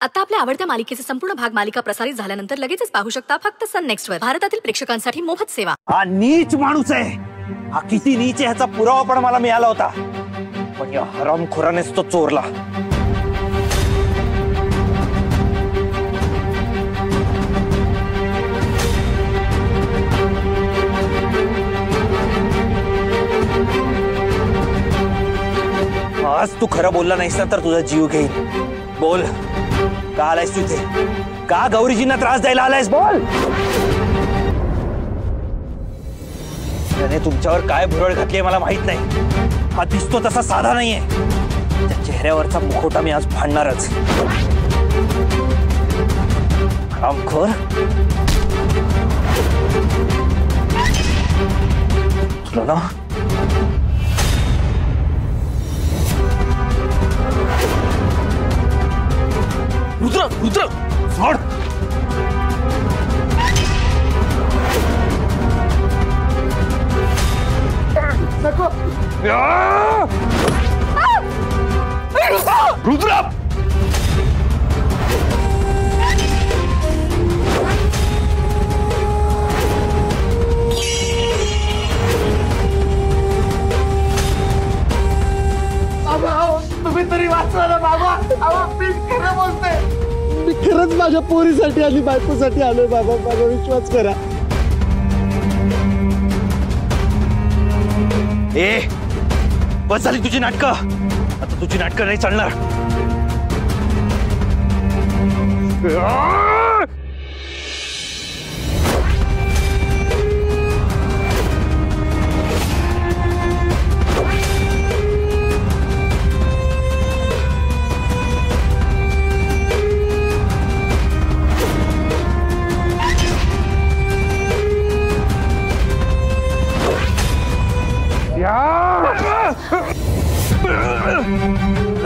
आता आपल्या आवडत्या मालिकेचे संपूर्ण भाग मालिका प्रसारित झाल्यानंतर लगेचच पाहू शकता फक्त सन नेक्स्ट वर. भारतातील प्रेक्षकांसाठी मोफत सेवा. हा नीच माणूस आहे. हा किती नीच आहे ह्याचा पुरावा पण मला मिळाला होता, पण या हरामखोरानेच तो चोरला. आज तू खरं बोलला नाहीस ना तर तुझा जीव घेईन. बोल, का आलायस तू इथे? का गौरीजींना त्रास द्यायला आलायस? बोल. त्याने तुमच्यावर काय भुरळ घातली मला माहित नाही. हा दिसतो तसा साधा नाहीये. त्या चेहऱ्यावरचा मुखवटा मी आज फाडणारच. हरामखोर. तुला ना रुद्र रुद्र सोड. रुद्र तुम्ही तरी वाचला ना बाबा. मी खरं बोलते. मी खरंच माझ्या पोरीसाठी आणि बायकोसाठी आलोय बाबा. माझा विश्वास करा. ए बस झाली तुझी नाटकं. आता तुझी नाटकं नाही चालणार.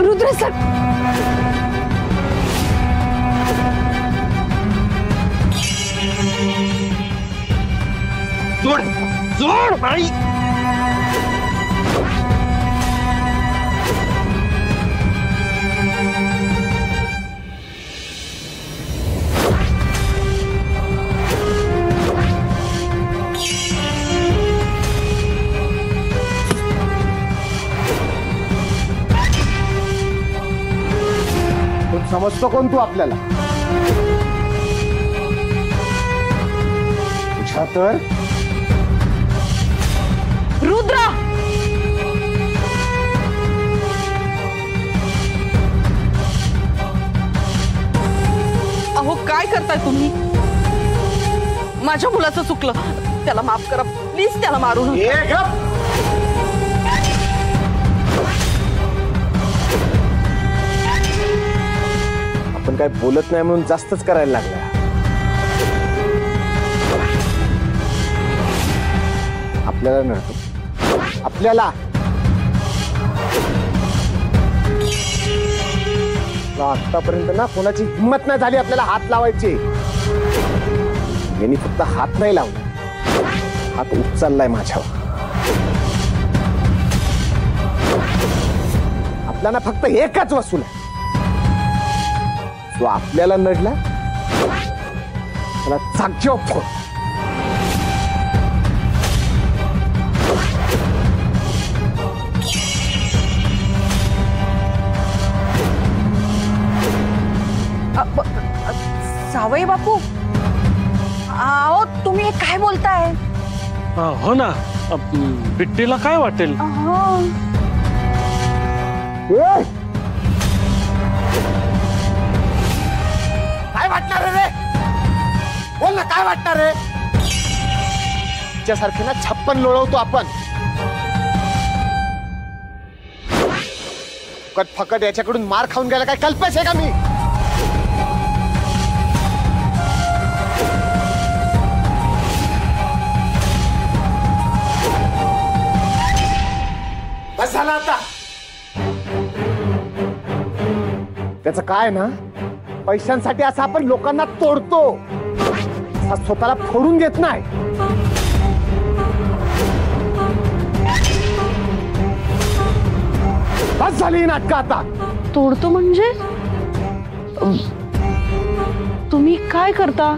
रुद्र सर, जोड जोड नाही. समजतो कोण तू आपल्याला? तुझ्या तर रुद्र अहो काय करताय तुम्ही? माझ्या मुलाचं चुकलं, त्याला माफ करा प्लीज. त्याला मारू नका. आपण काय बोलत नाही म्हणून जास्तच करायला लागला. आपल्याला नव्हतं, आपल्याला आतापर्यंत ना कोणाची हिंमत नाही झाली आपल्याला हात लावायची. यांनी फक्त हात नाही लावला, हात उचललाय माझ्यावर. आपल्याला फक्त एकच वसूल आहे. तो आपल्याला नडला त्याला जागेवर फोड. सावई बापू, अहो तुम्ही काय बोलताय? हो ना, बिट्टीला काय वाटेल? काय वाटणार रे? बोल ना, काय वाटणार रे? तुझ्यासारखे ना 56 लोळवतो आपण. फकट फकट याच्याकडून मार खाऊन गेला काय कल्पेश आहे का मी? बस झालं आता. त्याचं काय ना, पैशांसाठी असं आपण लोकांना तोडतो, स्वतःला फोडून घेत नाही. बस झाली नाटकं आता. तोडतो म्हणजे तुम्ही काय करता?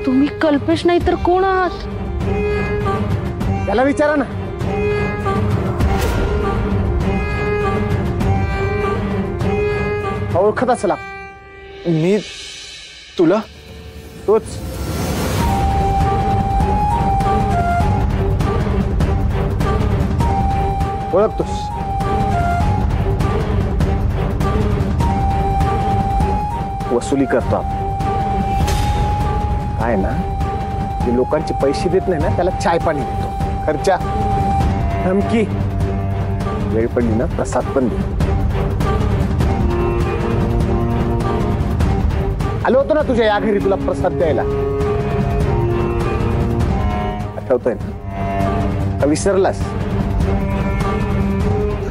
तुम्ही कल्पेश नाही तर कोण आहात? त्याला विचारा ना. ओळखत असला. मी तुला तोच. ओळखतोस. वसुली करतो आपण. काय ना, जे लोकांचे पैसे देत नाही ना त्याला चाय पाणी देतो. खर्चा, धमकी, वेळ पडली ना प्रसाद पण दे. आलो होतो ना तुझ्या या घरी तुला प्रसाद द्यायला. आठवतोय ना? का विसरलास?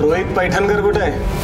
रोहित पैठणकर कुठे आहे?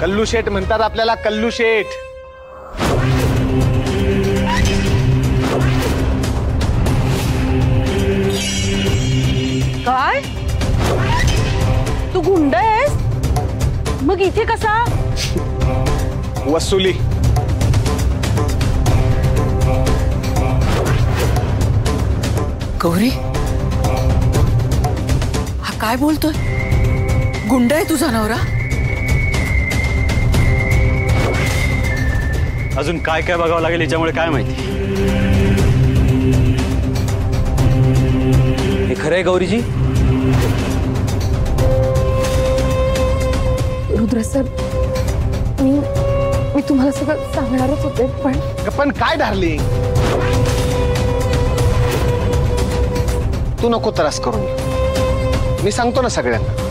कल्लू शेठ म्हणतात आपल्याला. कल्लू शेठ. काय? तू गुंड आहेस? मग इथे कसा? वसुली. गौरी, हा काय बोलतोय? गुंड आहे तुझा नवरा? अजून काय काय बघावं लागेल याच्यामुळे काय माहिती. हे खरं आहे गौरीजी? रुद्र सर, मी तुम्हाला सगळं सांगणारच होते, पण काय डार्लिंग, तू नको त्रास करून. मी सांगतो ना सगळ्यांना.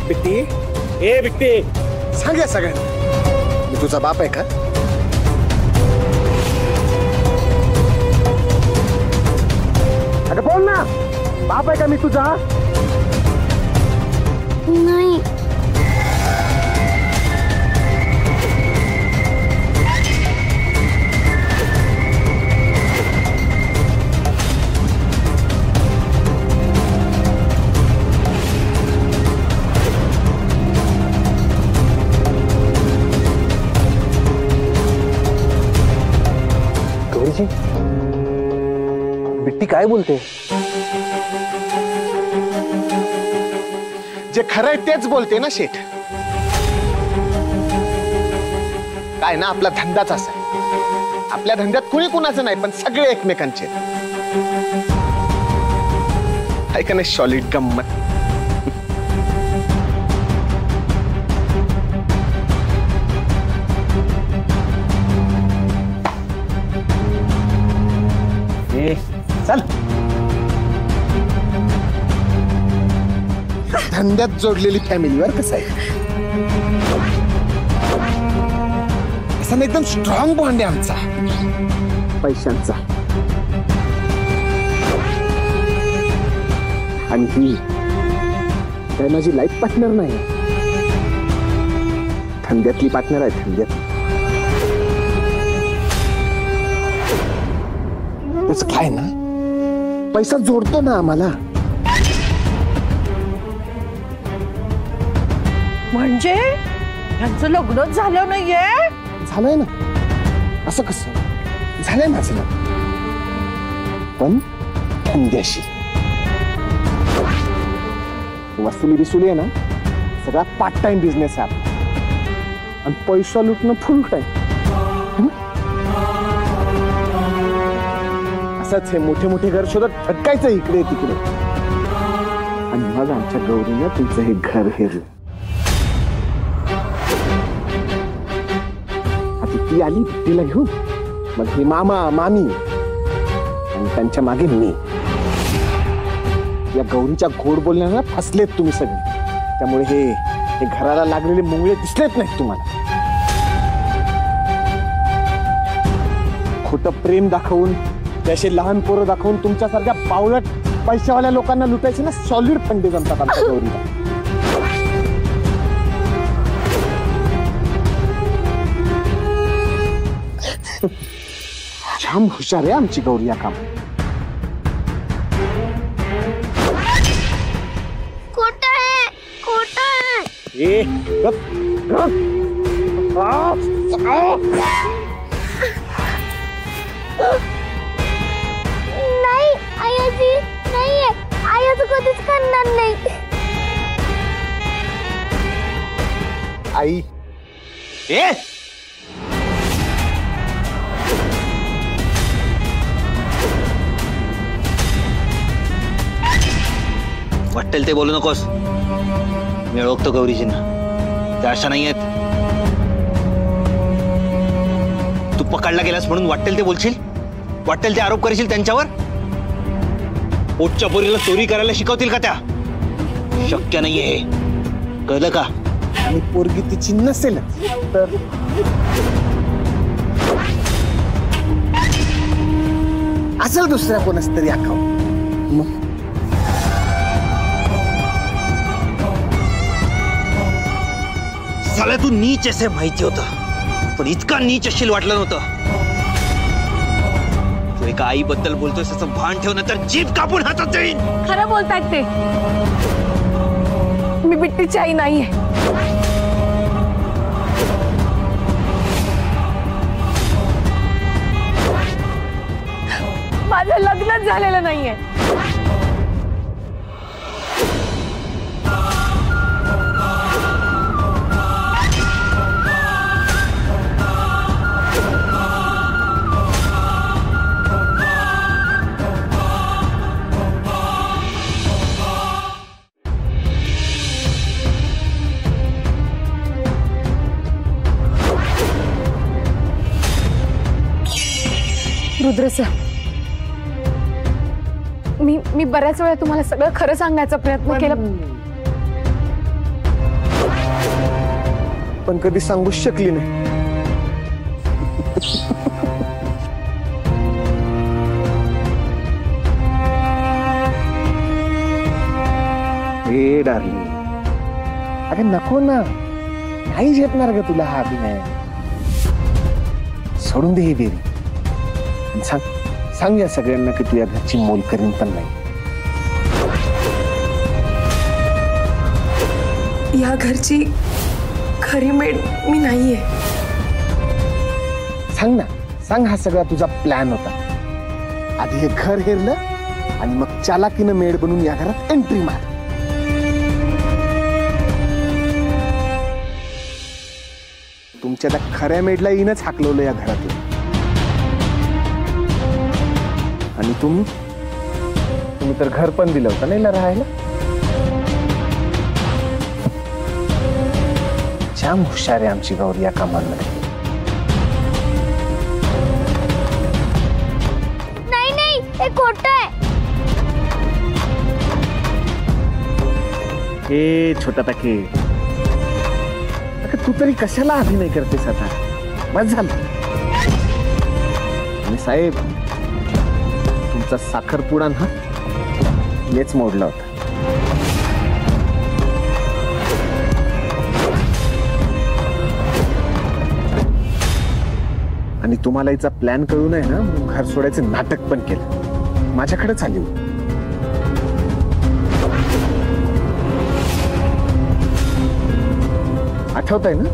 बिट्टी, ए बिट्टी, सांग सगळ्यांना मी तुझा बाप आहे का? अगं बोल ना, बाप आहे का मी तुझा? नाही. गौरीजी, बिट्टी काय बोलते? जे खरंय तेच बोलते ना शेठ. काय ना, आपला धंदाच असा आहे. आपल्या धंद्यात कुणी कुणाचं नाही, पण सगळे एकमेकांचे. आहे का नाही सॉलिड गंमत? चल. धंद्यात जोडलेली फॅमिलीवर कसं आहे, असं एकदम स्ट्रॉंग बॉन्ड आहे आमचा पैशांचा. आणि ही काय माझी लाईफ पार्टनर नाही, धंद्यातली पार्टनर आहे. धंद्यात त्याच काय ना, पैसा जोडतो ना आम्हाला. म्हणजे यांचं लग्नच झालं नाहीये? झालंय ना. असं कसं झालंय माझं लग्न, पण धंद्याशी. वसुली बिसुली आहे ना, सगळा पार्ट टाइम बिझनेस आहे आणि पैसा लुटणं फुल टाइम. असंच हे मोठे मोठे घर शोधत ठटकायचं इकडे तिकडे. आणि मग आमच्या गौरीनं तुमचं हे घर हेरलं. आता ती आली तिला घेऊन, मग हे मामा मामी आणि त्यांच्या मागे मी. या गौरीच्या गोड बोलण्याला फसलेत तुम्ही सगळे. त्यामुळे हे घराला लागलेले मुंगळे दिसलेत नाहीत तुम्हाला. खोटं प्रेम दाखवून, त्याचे लहान पोरं दाखवून तुमच्यासारख्या पावलट पैशावाल्या लोकांना लुटायचे ना सॉलिड फंडे जमतात आमच्या गौरीला. छान हुशार आहे आमची गौरी या काम. नाही आयाजी, नाहीये. आयाचं कधीच करणार नाही. आई वाटेल ते बोलू नकोस. मी ओळखतो गौरीजींना, त्या अशा नाही आहेत. तू पकडला गेलास म्हणून वाटेल ते बोलशील, वाटेल ते आरोप करशील त्यांच्यावर. पोटच्या पोरीला चोरी करायला शिकवतील का त्या? शक्य नाहीये हे, कळलं का? आणि पोरगी तिची नसेल तर असेल दुसऱ्या कोणाच तरी अकाउंट. मग साला तू नीच असे माहिती होतं, पण इतका नीच असशील वाटलं नव्हतं. तू एका आईबद्दल बोलतोयस त्याचं भान ठेवणं तर जीभ कापून हातात देईन. खरं बोलतायत ते. मी बिट्टीची आई नाहीये. माझं लग्नच झालेलं नाहीये. रुद्र सर, मी बऱ्याच वेळा तुम्हाला सगळं खरं सांगायचा प्रयत्न केला, पण कधी सांगू शकली नाही. हे डार्लिंग, अरे नको ना, नाही झेपणार ग तुला हा अभिनय. सोडून दे ही बेरी. सांग या सगळ्यांना की तू या घरची मोल करीन पण नाही. या घरची खरी मेड मी नाहीये. सांग ना, सांग हा सगळा तुझा प्लॅन होता. आधी हे घर हेरलं आणि मग चालाकीनं मेड बनून या घरात एंट्री मार. तुमच्या त्या खऱ्या मेडला येईनच हाकलवलं या घरातून. आणि तुम्ही तर घर पण दिलं होतं नाही राहायला. जाम हुशार आहे आमची गौरी या कामांमध्ये. नाही नाही, हे खोटं आहे. ए छोटा टाके, तू तरी कशाला अभिनय करतेस आता? बस झालं. आणि साहेब, तुमचा साखरपुडा ना हेच मोडला होता. आणि तुम्हाला हिचा प्लॅन कळून आहे ना, घर सोडायचं नाटक पण केलं. माझ्याकडेच आली होती. आठवत आहे ना?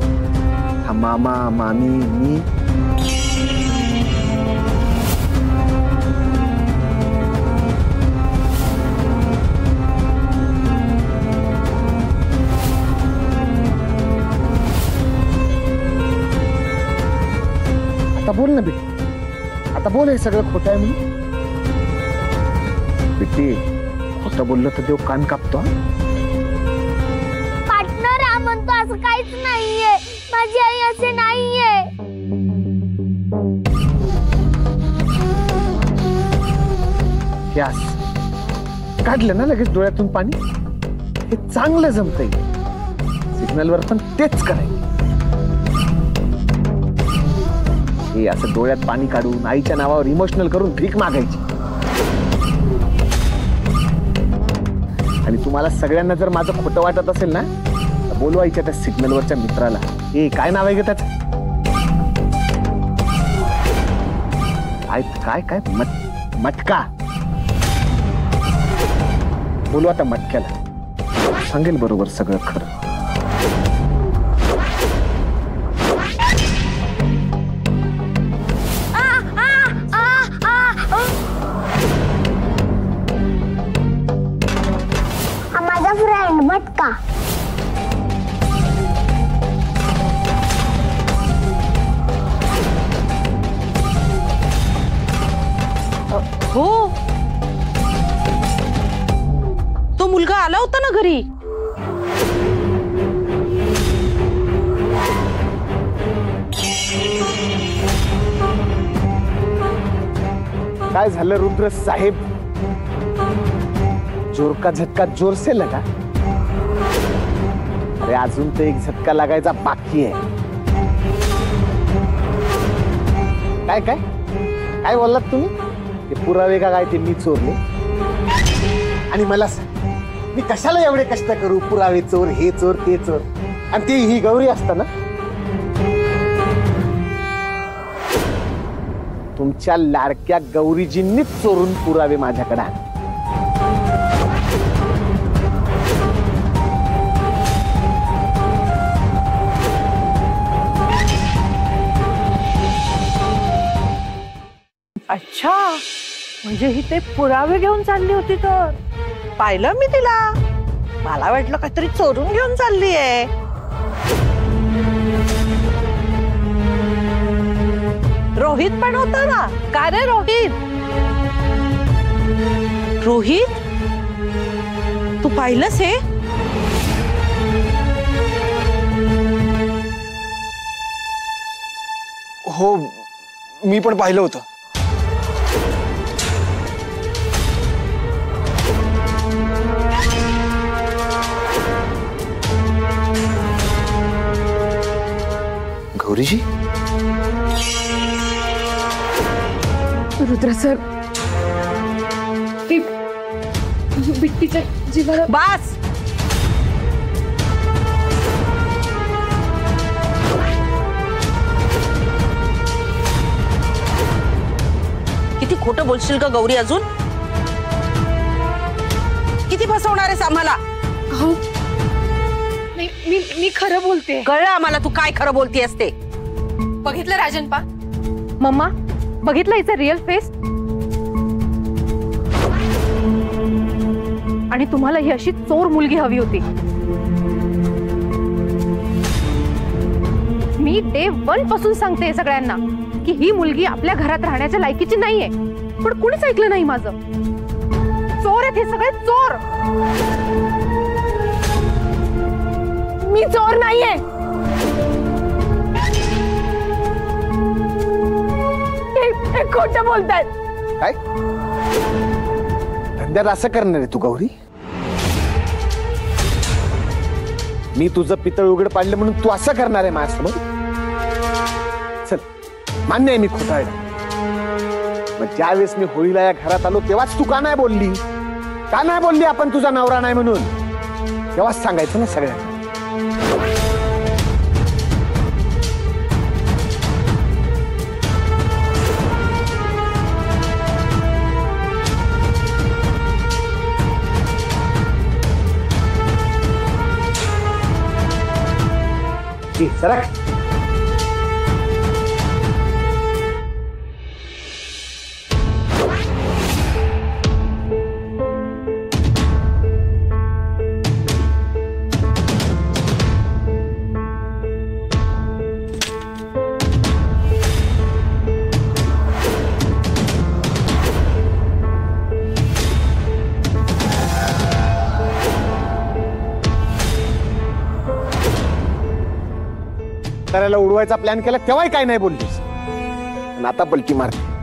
हा मामा मामी मी. आता बोल ना बिट्टी, आता बोल. हे सगळं खोटं आहे म्हणून? बिट्टी, खोटं बोललं तर देव कान कापतो. पार्टनर हा म्हणतो असं काहीच नाहीये. माझी आई असे नाहीये. यास काढलं ना लगेच डोळ्यातून पाणी. हे चांगलं जमतंय. सिग्नलवर पण तेच करायचं. हे असं डोळ्यात पाणी काढून आईच्या नावावर इमोशनल करून भीक मागायची. आणि तुम्हाला सगळ्यांना जर माझं खोटं वाटत असेल ना, तर बोलवायच्या त्या सिग्नलवरच्या मित्राला. हे काय नाव आहे ग त्याचं? काय काय मटका. बोलू आता मटक्याला. सांगेल बरोबर सगळं खरं. माझा फ्रेंड मटका. हो, तो मुलगा आला होता ना घरी. काय झालं रुद्र साहेब? जोर का झटका जोर से लगा. अरे अजून तो एक झटका लागायचा बाकी आहे. काय काय काय बोललात तुम्ही? ते पुरावे का काय ते मी चोरले? आणि मला मी कशाला एवढे कष्ट करू? पुरावे चोर, हे चोर, ते चोर. आणि ते ही गौरी असताना तुमच्या लाडक्या गौरीजींनीच चोरून पुरावे माझ्याकडे आणले. अच्छा, म्हणजे ही ते पुरावे घेऊन चालली होती. तर पाहिलं मी तिला. मला वाटलं काहीतरी चोरून घेऊन चालली आहे. रोहित पण होता ना. का रे रोहित? रोहित, तू पाहिलंस हे? हो, मी पण पाहिलं होतं. गौरीजी, रुद्र सर, बिट्टीच्या जीवाला. बास. किती खोटं बोलशील का गौरी? अजून किती फसवणार आहेस आम्हाला? हो, मी खरं बोलते. कळलं आम्हाला तू काय खरं बोलती असते. बघितलं राजनपा? मम्मा, बघितलं हिचा रिअल फेस? आणि तुम्हाला ही अशी चोर मुलगी हवी होती. मी डे 1 पासून सांगते सगळ्यांना की ही मुलगी आपल्या घरात राहण्याच्या लायकीची नाहीये. पण कुणीच ऐकलं नाही माझं. चोर आहेत हे सगळे, चोर. मी चोर नाहीये. हे खोटं बोलतायत. काय धंद्यात असं करणार आहे तू गौरी? मी तुझं पितळ उघड पाडलं म्हणून तू असं करणार आहे माझ्यासमोर? चल मान्य आहे मी खोटा आहे, मग ज्यावेळेस मी होळीला या घरात आलो तेव्हाच तू का नाही बोलली? का नाही बोलली आपण तुझा नवरा नाही म्हणून? तेव्हाच सांगायचं ना सगळ्यांना. सरक. त्याला उडवायचा प्लॅन केला तेव्हाही काय नाही बोललीस, आणि आता पलटी मारते.